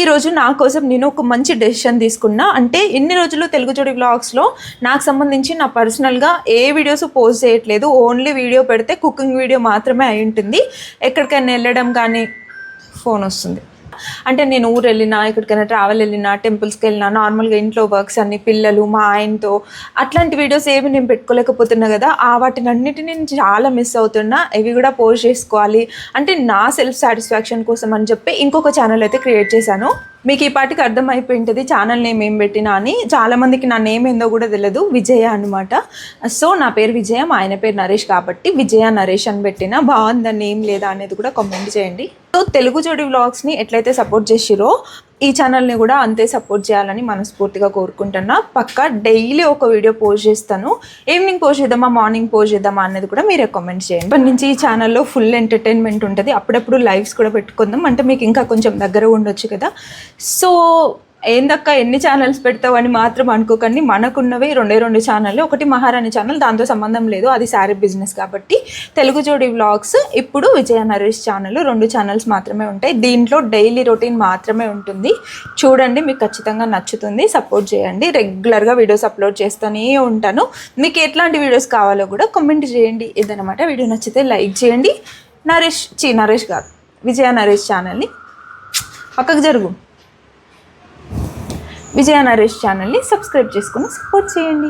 ఈరోజు నా కోసం నేను ఒక మంచి డెసిషన్ తీసుకున్నా. అంటే ఇన్ని రోజులు తెలుగు జోడి వ్లాగ్స్లో నాకు సంబంధించి నా పర్సనల్గా ఏ వీడియోస్ పోస్ట్ చేయట్లేదు. ఓన్లీ వీడియో పెడితే కుకింగ్ వీడియో మాత్రమే అయి ఉంటుంది. ఎక్కడికైనా వెళ్ళడం కానీ ఫోన్ వస్తుంది అంటే నేను ఊరు వెళ్ళినా, ఎక్కడికైనా ట్రావెల్ వెళ్ళినా, టెంపుల్స్కి వెళ్ళినా, నార్మల్గా ఇంట్లో వర్క్స్ అన్ని, పిల్లలు, మా ఆయనతో అట్లాంటి వీడియోస్ ఏమి నేను పెట్టుకోలేకపోతున్నా కదా. వాటిని అన్నిటిని నేను చాలా మిస్ అవుతున్నా. ఇవి కూడా పోస్ట్ చేసుకోవాలి అంటే నా సెల్ఫ్ సాటిస్ఫాక్షన్ కోసం అని చెప్పి ఇంకొక ఛానల్ అయితే క్రియేట్ చేశాను. మీకు ఈ పాటికి అర్థమైపోయి ఉంటుంది ఛానల్ నేమ్ ఏం పెట్టినా అని. చాలామందికి నా నేమ్ ఏందో కూడా తెలియదు, విజయ అనమాట. సో నా పేరు విజయ, మా ఆయన పేరు నరేష్ కాబట్టి విజయ నరేష్ అని పెట్టిన. బాగుందా నేమ్ లేదా అనేది కూడా కామెంట్ చేయండి. సో తెలుగు జోడి వ్లాగ్స్ని ఎట్లయితే సపోర్ట్ చేసిరో ఈ ఛానల్ని కూడా అంతే సపోర్ట్ చేయాలని మనస్ఫూర్తిగా కోరుకుంటున్నా. పక్కా డైలీ ఒక వీడియో పోస్ట్ చేస్తాను. ఈవినింగ్ పోస్ట్ చేద్దామా, మార్నింగ్ పోస్ట్ చేద్దామా అనేది కూడా మీరే కామెంట్ చేయండి. ఇప్పటి నుంచి ఈ ఛానల్లో ఫుల్ ఎంటర్టైన్మెంట్ ఉంటుంది. అప్పుడప్పుడు లైవ్స్ కూడా పెట్టుకుందాం, అంటే మీకు ఇంకా కొంచెం దగ్గర ఉండొచ్చు కదా. సో ఏందక్క ఎన్ని ఛానల్స్ పెడతావు అని మాత్రం అనుకోకండి. మనకున్నవి రెండు ఛానల్. ఒకటి మహారాణి ఛానల్, దాంతో సంబంధం లేదు, అది శారీ బిజినెస్ కాబట్టి. తెలుగు జోడి వ్లాగ్స్, ఇప్పుడు విజయ నరేష్ ఛానల్, 2 ఛానల్స్ మాత్రమే ఉంటాయి. దీంట్లో డైలీ రొటీన్ మాత్రమే ఉంటుంది. చూడండి, మీకు ఖచ్చితంగా నచ్చుతుంది. సపోర్ట్ చేయండి. రెగ్యులర్గా వీడియోస్ అప్లోడ్ చేస్తూనే ఉంటాను. మీకు ఎట్లాంటి వీడియోస్ కావాలో కూడా కామెంట్ చేయండి. ఇదనమాట. వీడియో నచ్చితే లైక్ చేయండి. నరేష్ కాదు, విజయ నరేష్ ఛానల్ని పక్కకు జరుగు. విజయ నరేష్ ఛానల్ని సబ్స్క్రైబ్ చేసుకొని సపోర్ట్ చేయండి.